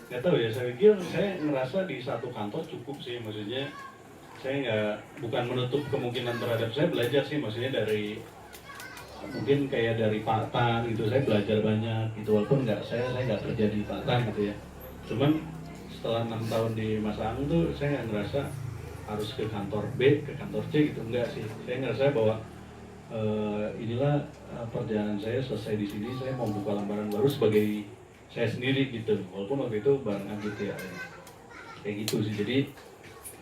Nggak tahu ya, saya pikir saya ngerasa di satu kantor cukup sih, maksudnya saya bukan menutup kemungkinan terhadap saya belajar sih, maksudnya dari mungkin kayak dari Pak Tan gitu, saya belajar banyak gitu, walaupun saya nggak kerja di Pak Tan gitu ya. Cuman setelah 6 tahun di Mas Ang tuh saya nggak ngerasa harus ke kantor B, ke kantor C gitu, enggak sih. Saya ngerasa bahwa inilah perjalanan saya selesai di sini, saya mau buka lembaran baru sebagai saya sendiri gitu, walaupun waktu itu barengan gitu ya, kayak gitu sih. Jadi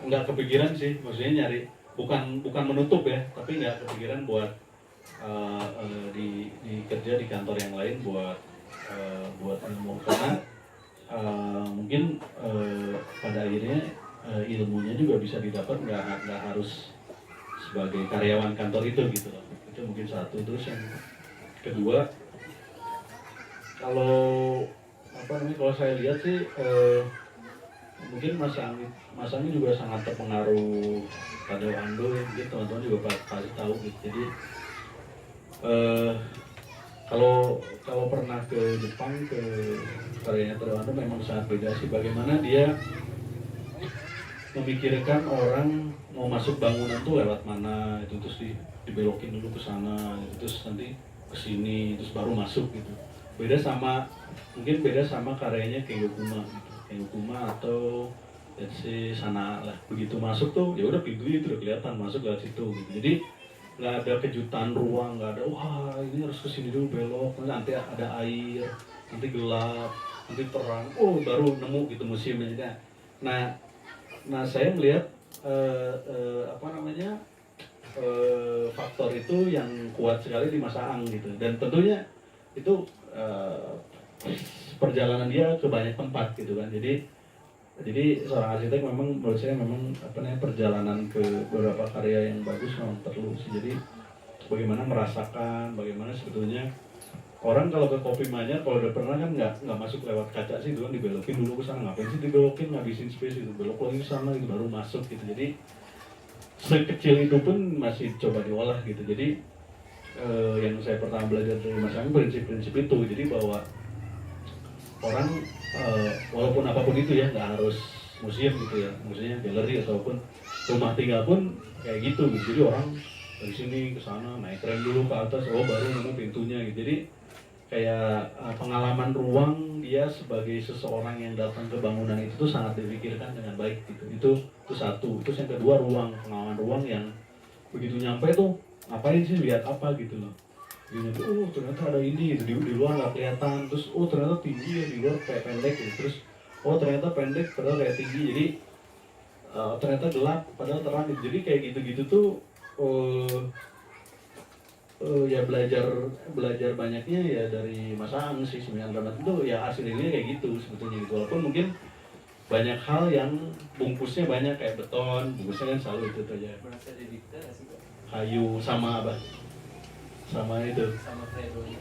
nggak kepikiran sih, maksudnya nyari bukan menutup ya, tapi nggak kepikiran buat di kerja di kantor yang lain buat ilmu, karena mungkin pada akhirnya ilmunya juga bisa didapat nggak harus sebagai karyawan kantor itu gitu loh. Itu mungkin satu. Terus yang kedua, kalau kalau saya lihat sih mungkin Mas Anggi juga sangat terpengaruh pada Ando ya, mungkin teman-teman juga pasti tahu gitu. Jadi kalau pernah ke Jepang, ke karyanya Tado Ando memang sangat beda sih, bagaimana dia memikirkan orang mau masuk bangunan tuh lewat mana itu, terus dibelokin dulu ke sana gitu, terus nanti ke sini, terus baru masuk gitu. Mungkin beda sama karyanya Kengo Kuma atau let's say Sana lah. Begitu masuk tuh ya udah pintunya itu udah kelihatan, masuk lewat situ gitu. Jadi nggak ada kejutan ruang, nggak ada wah ini harus kesini dulu belok, nanti ada air, nanti gelap, nanti terang, oh baru nemu gitu museumnya. Nah saya melihat faktor itu yang kuat sekali di Mas Aang gitu, dan tentunya itu perjalanan dia ke banyak tempat gitu kan. Jadi seorang arsitek memang menurut saya memang perjalanan ke beberapa karya yang bagus memang perlu sih. Jadi bagaimana merasakan, bagaimana sebetulnya orang kalau ke Kopi Mania, kalau udah pernah kan nggak masuk lewat kaca sih, dulu dibelokin dulu ke sana, ngapain sih dibelokin, ngabisin space itu, belok lagi ke sana gitu baru masuk gitu. Jadi sekecil itu pun masih coba diolah gitu. Jadi yang saya pertama belajar dari Mas Anggi prinsip-prinsip itu, jadi bahwa orang walaupun apapun itu ya, nggak harus museum gitu ya, maksudnya galeri ataupun rumah tinggal pun kayak gitu. Jadi orang dari sini ke sana naik tram dulu ke atas, oh baru nemu pintunya gitu. Jadi kayak pengalaman ruang dia sebagai seseorang yang datang ke bangunan itu tuh sangat dipikirkan dengan baik gitu. Itu satu. Terus yang kedua, pengalaman ruang yang begitu nyampe tuh ngapain sih, lihat apa gitu loh. Gini tuh, oh ternyata ada ini gitu, di luar nggak kelihatan, terus oh ternyata tinggi ya, di luar kayak pendek gitu, terus oh ternyata pendek padahal kayak tinggi, jadi ternyata gelap padahal terang gitu. Jadi kayak gitu-gitu tuh ya belajar banyaknya ya dari Mas Aang sih sebenarnya. Itu ya hasilnya kayak gitu sebetulnya gitu, walaupun mungkin banyak hal yang bungkusnya banyak kayak beton, bungkusnya kan selalu itu aja, merasa didikte nggak sih Pak? kayu sama apa, sama itu Sama kredonya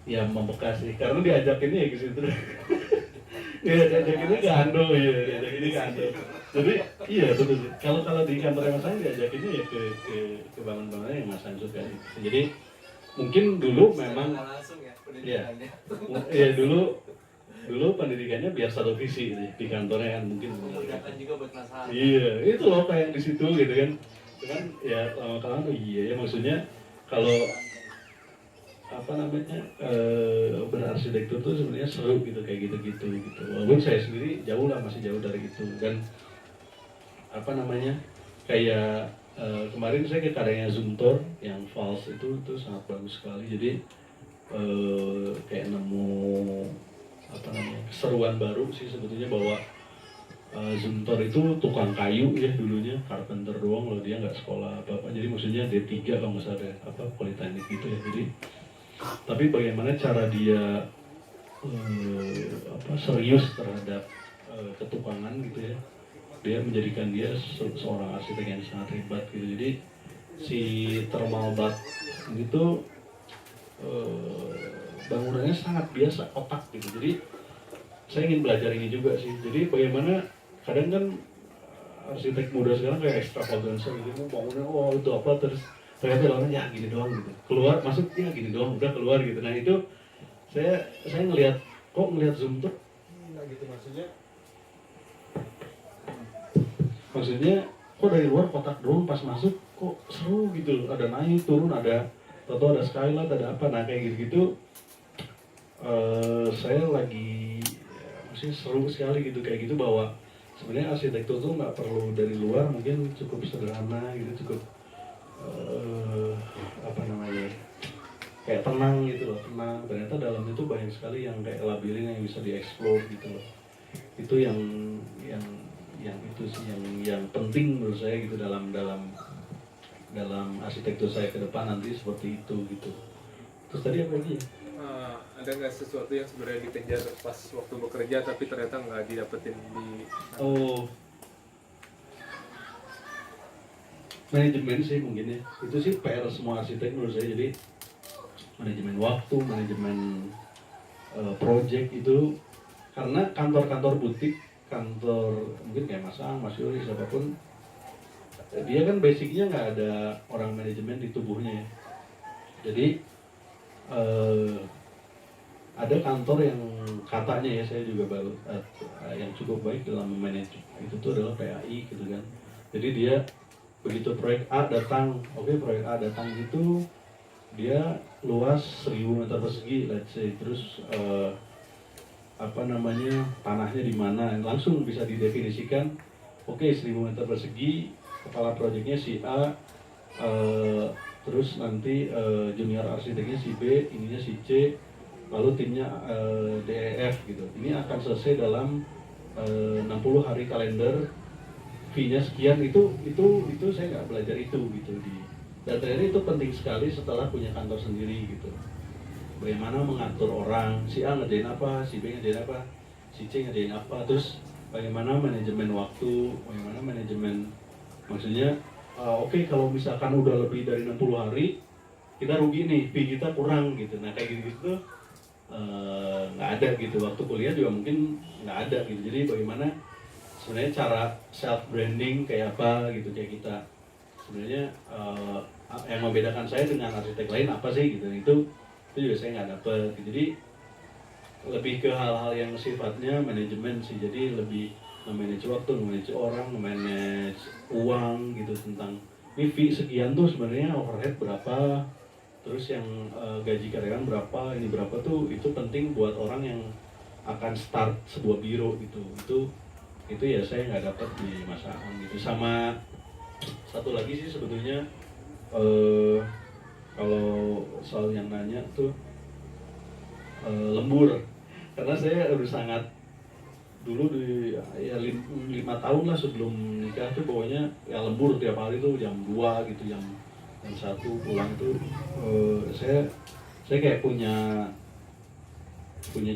ya membekas sih, karena diajakinnya ya ke situ. Ya diajakinnya ke Ando, iya diajakinnya ke Ando. Jadi iya betul. Kalau di kantor Mas Aang diajakinnya ya ke bangunan-bangunan yang Mas Aang suka. Jadi mungkin dulu memang langsung ya iya, pendidikannya. iya dulu pendidikannya biar satu visi di kantornya kan mungkin. Memudahkan juga buat masalah. Iya, itu loh kayak di situ gitu kan. Cuman ya lama-kelamaan iya ya, maksudnya kalau berarsitektur tuh sebenarnya seru gitu, kayak gitu gitu. Walaupun saya sendiri masih jauh dari itu. Dan kayak kemarin saya ke karyanya Zumthor yang Vals itu sangat bagus sekali. Jadi kayak nemu keseruan baru sih sebetulnya, bahwa Zumthor itu tukang kayu ya dulunya, carpenter doang loh, dia nggak sekolah apa-apa. Jadi maksudnya D3 kalau nggak salah politeknik gitu ya. Jadi tapi bagaimana cara dia serius terhadap ketukangan gitu ya, dia menjadikan dia seorang arsitek yang sangat hebat gitu. Jadi si thermal bath itu bangunannya sangat biasa, kotak gitu. Jadi saya ingin belajar ini juga sih. Jadi bagaimana kadang kan arsitek muda sekarang kayak extravaganza gitu, bangunnya oh itu apa, terus ternyata orangnya ya gini doang gitu, keluar masuk ya gini doang udah keluar gitu. Nah itu saya ngelihat Zoom tuh nggak gitu maksudnya kok dari luar kotak doang, pas masuk kok seru gitu loh, ada naik turun, ada atau ada skylight, ada apa, nah kayak gitu saya lagi maksudnya seru sekali gitu kayak gitu, bahwa sebenarnya arsitektur tuh nggak perlu dari luar, mungkin cukup sederhana gitu, cukup apa namanya, kayak tenang gitu loh, tenang, ternyata dalam itu banyak sekali yang kayak labirin yang bisa dieksplor gitu loh. Itu yang yang itu sih yang penting menurut saya gitu dalam arsitektur saya ke depan nanti seperti itu gitu. Terus tadi apa lagi ya? Ada nggak sesuatu yang sebenarnya dikejar pas waktu bekerja tapi ternyata nggak didapetin di Oh, manajemen sih mungkin ya. Itu sih PR semua arsitek menurut saya. Jadi manajemen waktu, manajemen project itu, karena kantor-kantor butik, kantor mungkin kayak Mas Ang, Mas Yuri, siapapun, dia kan basicnya nggak ada orang manajemen di tubuhnya ya. Jadi ada kantor yang katanya ya, saya juga baru yang cukup baik dalam memanage itu tuh adalah PAI gitu kan. Jadi dia begitu proyek A datang, oke, proyek A datang itu dia luas 1000 meter persegi let's say, terus apa namanya, tanahnya di mana, langsung bisa didefinisikan. Oke, 1000 meter persegi, kepala proyeknya si A, terus nanti junior arsiteknya si B, ininya si C, lalu timnya DEF gitu. Ini akan selesai dalam 60 hari kalender, fee-nya sekian. Itu saya nggak belajar itu gitu di, dan ternyata itu penting sekali setelah punya kantor sendiri gitu. Bagaimana mengatur orang, si A ngerjain apa, si B ngerjain apa, si C ngerjain apa, terus bagaimana manajemen waktu, bagaimana manajemen, maksudnya oke, kalau misalkan udah lebih dari 60 hari kita rugi nih, fee kita kurang gitu. Nah kayak gitu tuh nggak ada gitu. Waktu kuliah juga mungkin nggak ada gitu. Jadi bagaimana sebenarnya cara self branding kayak apa gitu, kayak kita sebenarnya yang membedakan saya dengan arsitek lain apa sih gitu, itu juga saya nggak dapet. Jadi lebih ke hal-hal yang sifatnya manajemen sih, jadi lebih memanage waktu, memanage orang, memanage uang gitu, tentang ini fee sekian tuh sebenarnya overhead berapa, terus yang gaji karyawan berapa, ini berapa tuh, itu penting buat orang yang akan start sebuah biro gitu. Itu ya saya nggak dapat di Mas Aang gitu. Sama satu lagi sih sebetulnya kalau soal yang nanya tuh lembur, karena saya udah sangat dulu di ya 5 tahun lah sebelum nikah tuh pokoknya ya lembur tiap hari tuh jam 2 gitu, jam 1 pulang tuh. Saya kayak punya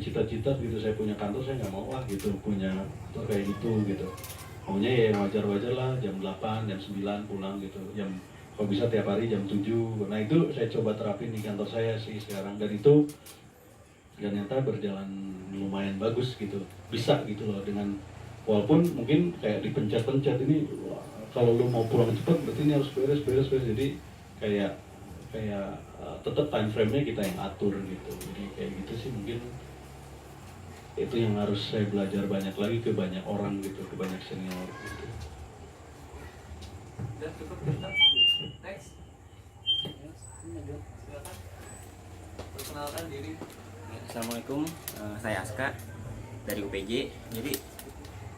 cita-cita gitu, saya punya kantor, saya nggak mau lah gitu punya kantor kayak gitu. Maunya ya wajar-wajar lah, jam 8, jam 9 pulang gitu, jam kalau bisa tiap hari jam 7. Nah itu saya coba terapin di kantor saya sih sekarang, dan itu ternyata berjalan lumayan bagus gitu, bisa gitu loh, dengan walaupun mungkin kayak dipencet-pencet ini, wah, kalau lu mau pulang cepet berarti ini harus beres. Jadi kayak tetap time frame-nya kita yang atur gitu. Jadi kayak gitu sih mungkin itu yang harus saya belajar banyak lagi ke banyak orang gitu, ke banyak senior gitu. Udah cukup kita. Next. Silakan. Perkenalkan diri. Assalamualaikum, saya Aska dari UPJ. Jadi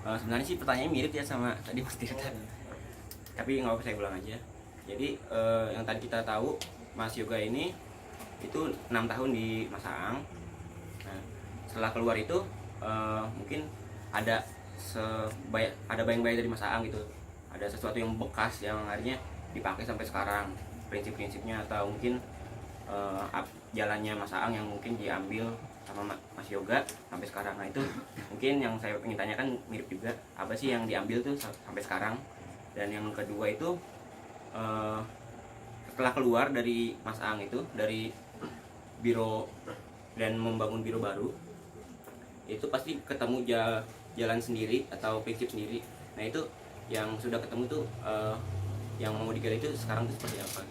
sebenarnya sih pertanyaannya mirip ya sama tadi Mas Tirta, tapi nggak apa-apa saya ulang aja. Jadi yang tadi kita tahu Mas Yoga ini itu 6 tahun di Mas Aang. Nah, setelah keluar itu mungkin ada bayang-bayang dari Mas Aang gitu, ada sesuatu yang bekas yang akhirnya dipakai sampai sekarang, prinsip-prinsipnya, atau mungkin jalannya Mas Aang yang mungkin diambil sama Mas Yoga sampai sekarang. Nah itu mungkin yang saya ingin tanyakan mirip juga, apa sih yang diambil tuh sampai sekarang. Dan yang kedua itu setelah keluar dari Mas Aang itu, dari biro dan membangun biro baru, itu pasti ketemu jalan sendiri atau prinsip sendiri. Nah itu yang sudah ketemu tuh yang mau digali itu sekarang tuh seperti apa?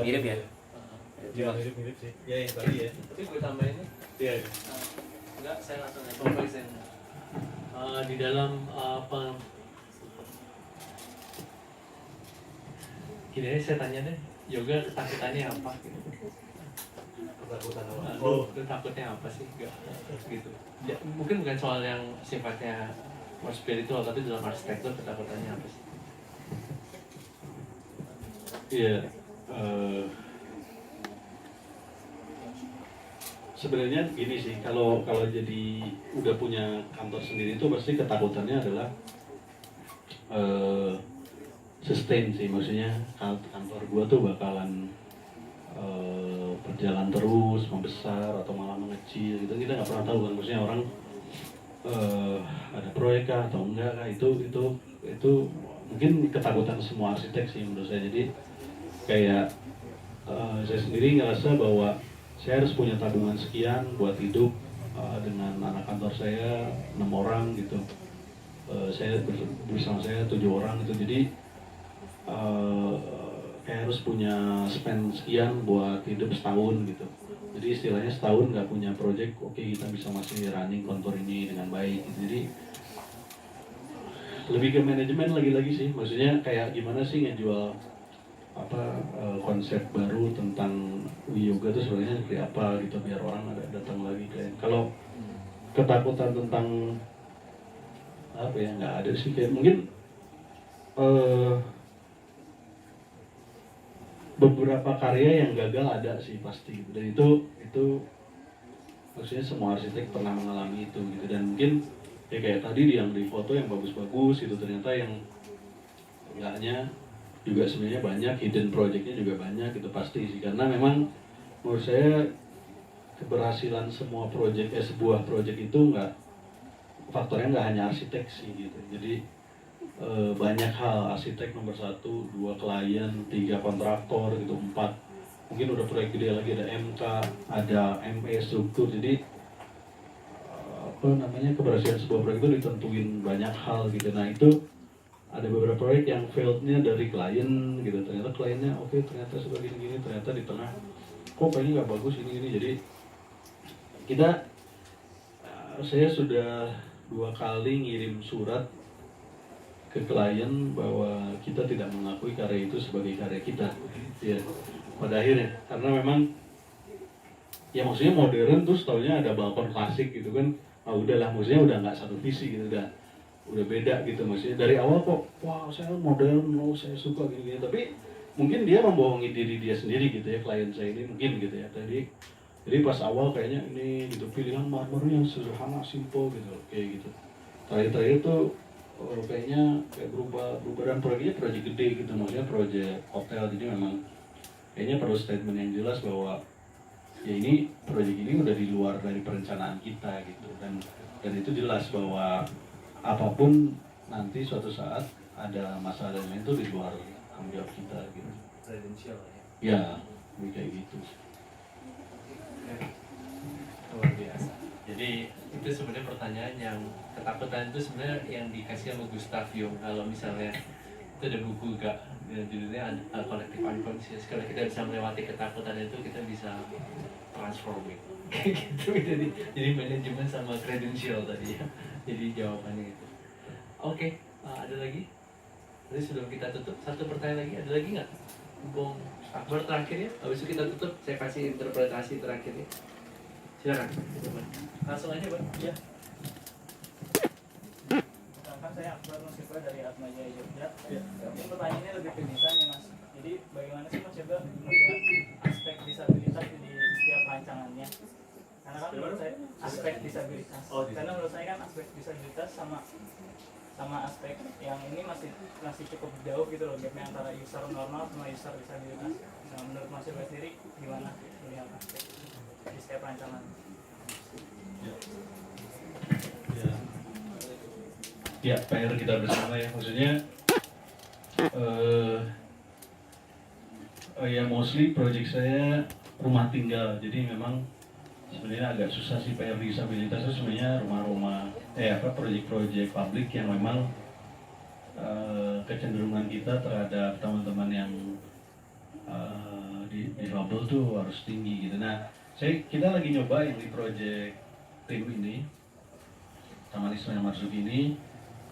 Mirip ya. Ya mirip-mirip sih. Ya yang tadi ya. Tapi gue tambahin nih. Iya. Enggak, saya langsung aja present. Di dalam gini aja saya tanya deh, yoga ketakutannya apa? Gitu. Ketakutan apa? Lu takutnya apa sih? Enggak gitu. Ya, mungkin bukan soal yang sifatnya more spiritual, tapi dalam arsitektur ketakutannya apa sih? Iya. Sebenarnya gini sih, kalau jadi udah punya kantor sendiri itu pasti ketakutannya adalah sustain sih, maksudnya kantor gua tuh bakalan berjalan terus, membesar atau malah mengecil gitu, kita nggak pernah tahu kan, maksudnya orang ada proyek kah atau enggak kah, itu mungkin ketakutan semua arsitek sih menurut saya. Jadi kayak saya sendiri ngerasa bahwa saya harus punya tabungan sekian buat hidup dengan anak kantor saya 6 orang gitu. Saya bersama saya 7 orang gitu. Jadi kayak harus punya spend sekian buat hidup setahun gitu. Jadi istilahnya setahun nggak punya project, oke kita bisa masih running kantor ini dengan baik gitu. Jadi lebih ke manajemen lagi-lagi sih. Maksudnya kayak gimana sih ngejual konsep baru tentang yoga itu sebenarnya seperti apa gitu, biar orang ada datang lagi kayak. Kalau ketakutan tentang apa ya, nggak ada sih, kayak mungkin beberapa karya yang gagal ada sih pasti, dan itu maksudnya semua arsitek pernah mengalami itu gitu. Dan mungkin ya kayak tadi yang di foto yang bagus-bagus itu ternyata yang enggaknya juga sebenarnya banyak, hidden projectnya juga banyak, itu pasti sih. Karena memang menurut saya keberhasilan sebuah project itu faktornya nggak hanya arsitek sih gitu. Jadi banyak hal, arsitek nomor 1, 2 klien, 3 kontraktor gitu, 4 mungkin udah proyek gede lagi, ada MK, ada ME struktur. Jadi keberhasilan sebuah proyek itu ditentuin banyak hal gitu. Nah itu ada beberapa proyek yang failed-nya dari klien gitu, ternyata kliennya oke, ternyata sudah gini-gini, ternyata di tengah kok kayaknya nggak bagus ini. Jadi saya sudah 2 kali ngirim surat ke klien bahwa kita tidak mengakui karya itu sebagai karya kita ya, pada akhirnya. Karena memang ya maksudnya modern terus taunya ada balkon klasik gitu kan, udahlah, maksudnya udah nggak satu visi gitu, udah beda gitu. Maksudnya dari awal kok wah saya modern, saya suka gini-gini, tapi mungkin dia membohongi diri dia sendiri gitu ya, klien saya ini mungkin gitu ya. Jadi pas awal kayaknya ini gitu, pilihan marmernya yang sederhana, simple gitu, kayak gitu. Terakhir tuh kayaknya kayak berubah dan proyeknya proyek gede gitu, maksudnya proyek hotel. Jadi memang kayaknya perlu statement yang jelas bahwa ya ini proyek ini udah di luar dari perencanaan kita gitu, dan itu jelas bahwa apapun nanti suatu saat ada masalah dan lain itu di luar tanggung jawab kita gitu. Kredensial Ya, kayak gitu. luar biasa. Jadi itu sebenarnya pertanyaan yang ketakutan itu sebenarnya yang dikasih sama Gustav Jung. Kalau misalnya itu ada buku gak judulnya Collective Unconscious, kalau kita bisa melewati ketakutan itu kita bisa transform gitu. Kayak gitu. Jadi manajemen sama kredensial tadi ya. Jadi jawabannya itu. Oke, ada lagi? Jadi sebelum kita tutup, satu pertanyaan lagi, ada lagi nggak? Bung Akbar terakhir ya, habis itu kita tutup, saya kasih interpretasi terakhirnya. Silakan, langsung aja Bang. Ya. Perkenalkan, saya Akbar Nusifah dari Atma Jaya Jogja. Mungkin pertanyaannya lebih ke desain ya Mas. Jadi bagaimana sih Mas Yoga melihat aspek disabilitas di setiap rancangannya? Karena kan menurut saya aspek disabilitas. Karena menurut saya kan aspek disabilitas sama aspek yang ini masih cukup jauh gitu loh, gapnya antara user normal sama user disabilitas. Nah, menurut Mas Yoga sendiri gimana melihat aspek di setiap rancangan? Ya, PR kita bersama ya, maksudnya ya mostly project saya rumah tinggal, jadi memang sebenarnya agak susah sih. PR disabilitas itu sebenarnya rumah-rumah proyek-proyek publik yang memang kecenderungan kita terhadap teman-teman yang difabel tuh harus tinggi gitu. Nah, kita lagi nyoba yang di project tim ini, Taman Ismail Marzuki ini,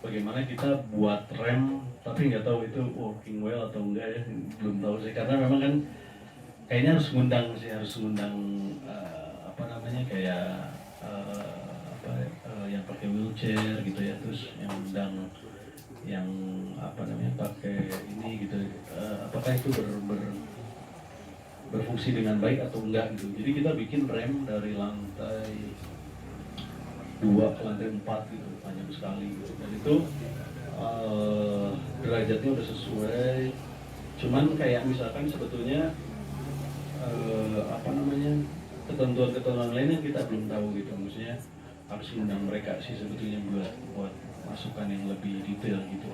bagaimana kita buat rem, tapi nggak tahu itu working well atau enggak ya, belum tahu sih. Karena memang kan kayaknya harus ngundang apa namanya kayak yang pakai wheelchair gitu ya, terus yang undang yang apa namanya pakai ini gitu, apakah itu berfungsi dengan baik atau enggak gitu. Jadi kita bikin rem dari lantai 2 ke lantai 4 gitu, panjang sekali gitu. Dan itu derajatnya udah sesuai, cuman kayak misalkan sebetulnya apa namanya ketentuan-ketentuan lain yang kita belum tahu gitu, maksudnya harus undang mereka sih sebetulnya buat masukan yang lebih detail gitu.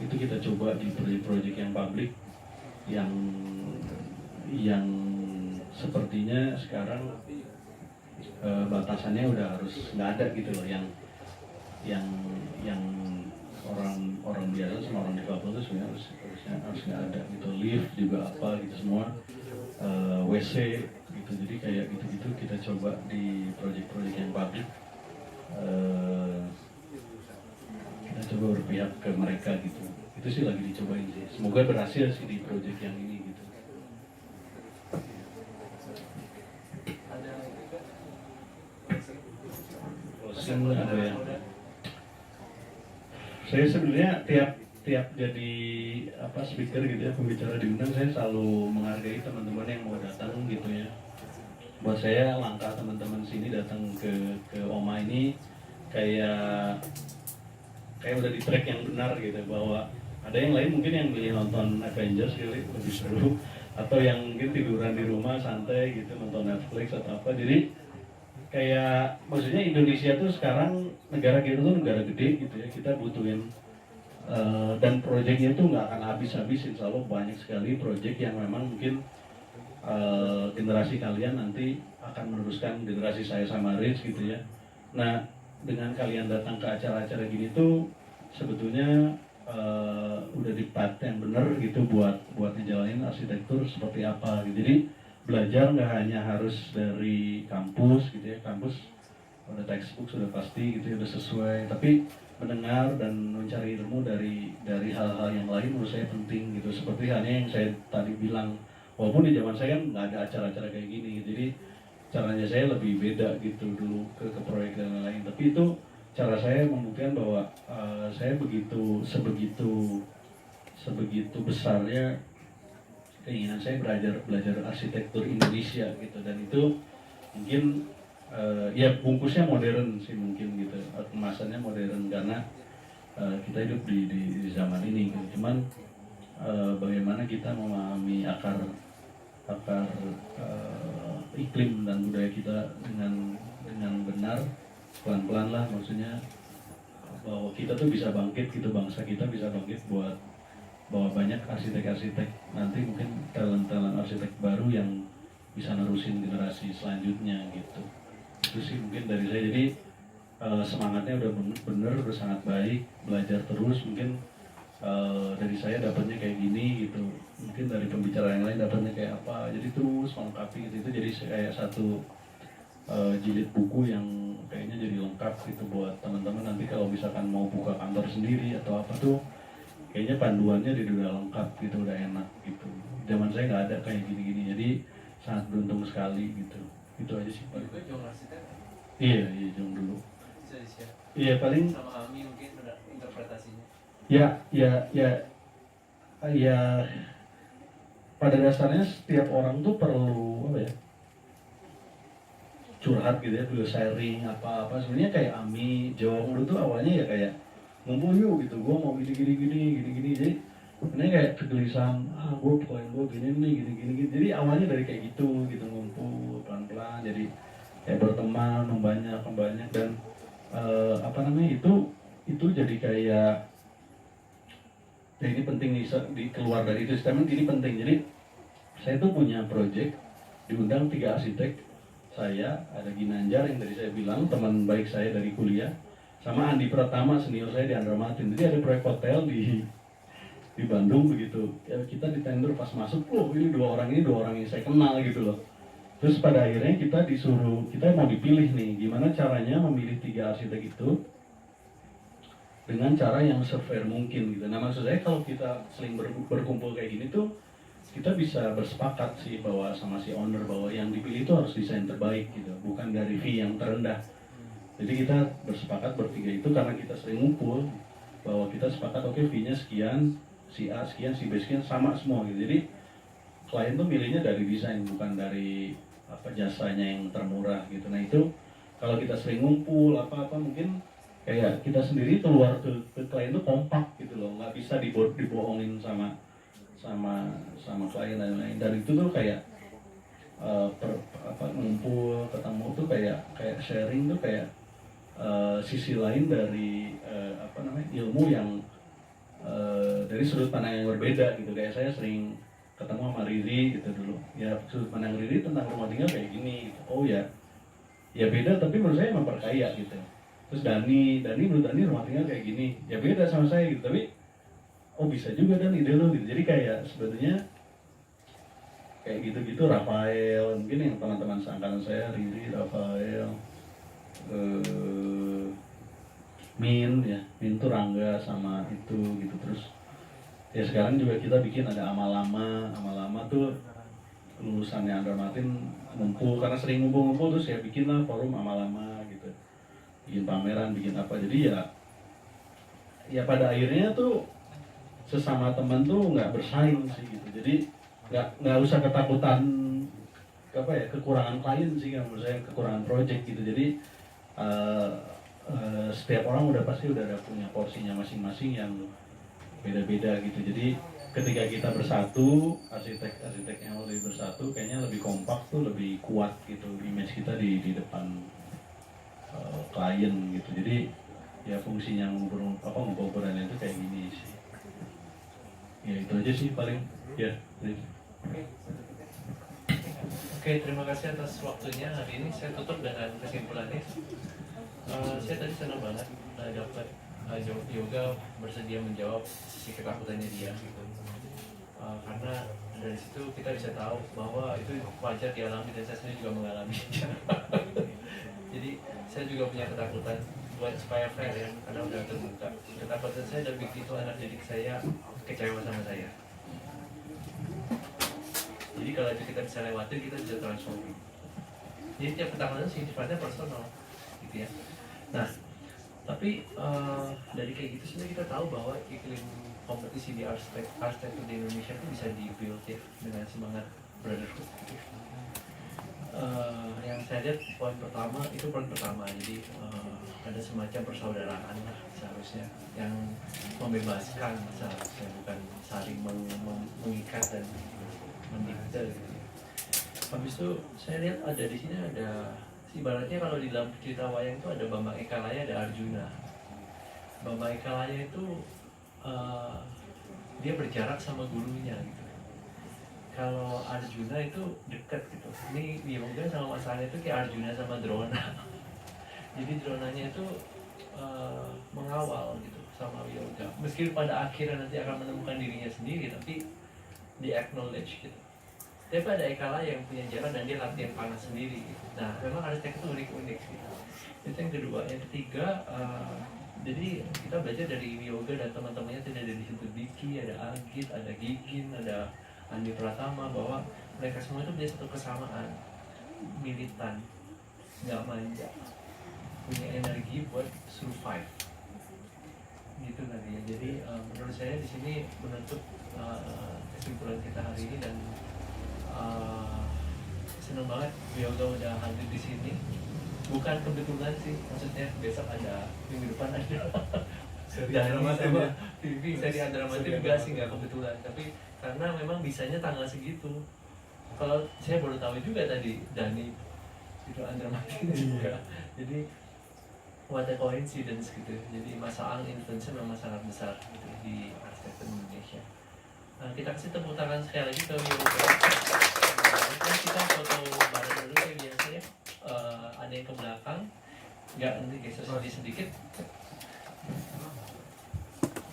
Itu kita coba di proyek-proyek yang publik yang sepertinya sekarang batasannya udah harus nggak ada gitu loh, yang orang biasa sama orang difabel itu sebenarnya harus nggak ada gitu. Lift juga apa gitu semua, WC gitu. Jadi kayak gitu-gitu kita coba di proyek-proyek yang publik, kita coba berpihak ke mereka gitu. Itu sih lagi dicobain sih, semoga berhasil sih di proyek yang ini gitu. Closing ada yang saya sebenarnya tiap jadi apa speaker gitu ya, pembicara diundang, saya selalu menghargai teman-teman yang mau datang gitu ya. Buat saya langkah teman-teman sini datang ke Oma ini kayak udah di track yang benar gitu, bahwa ada yang lain mungkin yang milih nonton Avengers kali lebih seru, atau yang mungkin tiduran di rumah santai gitu nonton Netflix atau apa. Jadi kayak maksudnya Indonesia tuh sekarang negara kita tuh negara gede gitu ya, kita butuhin dan proyeknya tuh nggak akan habis-habis. Insya Allah banyak sekali proyek yang memang mungkin generasi kalian nanti akan meneruskan generasi saya sama Rich gitu ya. Nah, dengan kalian datang ke acara-acara gini tuh sebetulnya udah di path yang bener gitu buat ngejalanin arsitektur seperti apa gitu. Jadi belajar nggak hanya harus dari kampus gitu ya, kampus udah textbook sudah pasti gitu ya, udah sesuai, tapi mendengar dan mencari ilmu dari hal-hal yang lain menurut saya penting gitu. Seperti halnya yang saya tadi bilang, walaupun di zaman saya kan nggak ada acara-acara kayak gini, jadi caranya saya lebih beda gitu dulu ke proyek dan lain-lain. Tapi itu cara saya membuktikan bahwa saya sebegitu besarnya keinginan saya belajar arsitektur Indonesia gitu. Dan itu mungkin ya bungkusnya modern sih mungkin gitu, kemasannya modern karena kita hidup di zaman ini gitu. Cuman bagaimana kita memahami akar iklim dan budaya kita dengan benar, pelan-pelan lah, maksudnya bahwa kita tuh bisa bangkit gitu, bangsa kita bisa bangkit buat bahwa banyak arsitek-arsitek nanti, mungkin talent-talent arsitek baru yang bisa nerusin generasi selanjutnya gitu. Itu sih mungkin dari saya. Jadi semangatnya udah bener, udah sangat baik, belajar terus. Mungkin dari saya dapatnya kayak gini gitu, mungkin dari pembicara yang lain dapatnya kayak apa, jadi terus melengkapi gitu. Itu jadi kayak satu jilid buku yang kayaknya jadi lengkap gitu buat teman-teman nanti kalau misalkan mau buka kantor sendiri atau apa tuh, kayaknya panduannya udah lengkap gitu, udah enak gitu. Zaman saya nggak ada kayak gini-gini, jadi sangat beruntung sekali gitu. Itu aja sih Pak. Iya Jong dulu. Iya paling sama Ami mungkin ada interpretasinya. Ya pada dasarnya setiap orang tuh perlu apa ya, curhat gitu ya, perlu sharing apa-apa. Sebenarnya kayak Ami, Jong dulu tuh awalnya ya kayak ngumpul yuk gitu, gue mau gini. Jadi ini kayak kegelisahan, gue poin gue gini. Jadi awalnya dari kayak gitu ngumpul pelan-pelan, jadi kayak berteman, membanyak dan apa namanya itu jadi kayak ya ini penting nih keluar dari itu sistem ini penting. Jadi saya tuh punya project, diundang 3 arsitek. Saya ada Ginanjar yang tadi saya bilang teman baik saya dari kuliah, sama Andi Pratama senior saya di Andra Matin. Jadi ada proyek hotel di di Bandung begitu ya, kita di tender pas masuk, ini dua orang yang saya kenal gitu loh. Terus pada akhirnya kita mau dipilih nih, gimana caranya memilih 3 arsitek itu dengan cara yang se-fair mungkin gitu. Nah maksud saya kalau kita sering berkumpul kayak gini tuh, kita bisa bersepakat sih bahwa sama si owner bahwa yang dipilih itu harus desain terbaik gitu, bukan dari fee yang terendah. Jadi kita bersepakat bertiga itu karena kita sering ngumpul bahwa kita sepakat oke, fee-nya sekian, si A sekian, si B sekian, sama semua gitu. Jadi klien tuh milihnya dari desain, bukan dari jasanya yang termurah gitu. Nah itu kalau kita sering ngumpul mungkin kayak kita sendiri keluar ke klien tuh kompak gitu loh, nggak bisa dibohongin sama klien dan lain-lain. Dan itu tuh kayak ngumpul ketemu tuh kayak sharing tuh kayak sisi lain dari ilmu yang dari sudut pandang yang berbeda gitu. Kayak saya sering ketemu sama Riri gitu dulu, ya sudut pandang Riri tentang rumah tinggal kayak gini gitu. Oh ya beda, tapi menurut saya memperkaya gitu. Terus Dani menurut Dani rumah tinggal kayak gini, ya beda sama saya gitu, tapi oh bisa juga dan ide lo gitu. Jadi kayak sebetulnya kayak gitu-gitu. Rafael mungkin yang teman-teman seangkatan saya, Riri, Rafael, Min tuh Rangga sama itu gitu. Terus ya sekarang juga kita bikin ada Amal-Lama tuh lulusannya Andra Martin ngumpul, karena sering ngumpul terus ya bikin lah forum Amal-Lama gitu, bikin pameran, bikin apa. Jadi ya pada akhirnya tuh sesama teman tuh nggak bersaing sih gitu. Jadi nggak usah ketakutan kekurangan klien sih, menurut saya kekurangan project gitu. Jadi setiap orang pasti udah ada punya porsinya masing-masing yang beda-beda gitu. Jadi ketika kita bersatu, arsitek yang lebih bersatu kayaknya lebih kompak tuh, lebih kuat gitu image kita di depan klien gitu. Jadi ya fungsinya ngobrol-ngobrol itu kayak gini sih. Ya itu aja sih paling ya. Oke, terima kasih atas waktunya hari ini. Saya tutup dengan kesimpulannya. Saya tadi senang banget dapat Yoga bersedia menjawab sisi ketakutannya dia gitu. Karena dari situ kita bisa tahu bahwa itu wajar dialami dan saya sendiri juga mengalaminya. Jadi saya juga punya ketakutan buat supaya fair ya, karena udah terbuka. Ketakutan saya dan begitu anak didik saya kecewa sama saya. Jadi kalau itu kita bisa lewatin, kita bisa transform. Jadi tiap ketakutan sifatnya personal gitu ya. Nah, tapi dari kayak gitu sebenarnya kita tahu bahwa iklim kompetisi di arsitektur di Indonesia itu bisa di-build ya dengan semangat brotherhood gitu. Yang saya lihat poin pertama, jadi ada semacam persaudaraan lah seharusnya yang membebaskan seharusnya, bukan saling mengikat dan mendikte gitu. Habis itu saya lihat ada di sini ada ibaratnya kalau di dalam cerita wayang itu ada Bambang Ekalaya, ada Arjuna. Bambang Ekalaya itu dia berjarak sama gurunya gitu. Kalau Arjuna itu dekat gitu. Ini Yoga sama masalahnya itu kayak Arjuna sama Drona. Jadi Dronanya itu mengawal gitu sama Yoga. Meski pada akhirnya nanti akan menemukan dirinya sendiri, tapi di acknowledge gitu. Tapi ada Ekalaya yang punya jalan dan dia latihan panas sendiri gitu. Nah memang arsitek itu unik-unik gitu. Itu yang kedua. Yang ketiga, jadi kita belajar dari Yoga dan teman-temannya, tidak ada di situ Diki, ada Agit, ada Gigin, ada Andi Pratama, bahwa mereka semua itu punya satu kesamaan, militan, nggak manja, punya energi buat survive gitu tadi ya. Jadi menurut saya di sini menutup kesimpulan kita hari ini, dan senang banget Yoga udah hadir di sini. Bukan kebetulan sih, maksudnya besok ada, minggu depan ada Dani sama TV saya di Andramati juga sih, nggak kebetulan, tapi karena memang bisanya tanggal segitu. Kalau saya baru tahu juga tadi Dani itu Andramati juga. Jadi what a coincidence gitu. Jadi Mas Aang influence-nya memang sangat besar gitu di arsitektur Indonesia. Nah, kita kasih tepuk tangan sekali lagi ke Yoga. Kita foto bareng dulu kayak biasa ya. Ada yang ke belakang, nggak, nanti geser sedikit.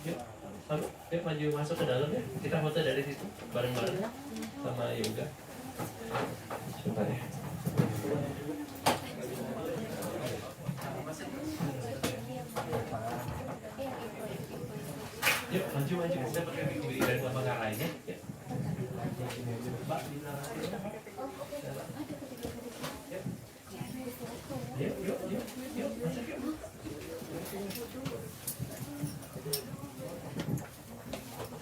Yuk. Yuk maju masuk ke dalam ya. Kita foto dari situ bareng-bareng sama Yoga. Sebentar ya. Yuk maju. Kita pakai bibir dan sama lainnya. Ya. Mbak di belakang.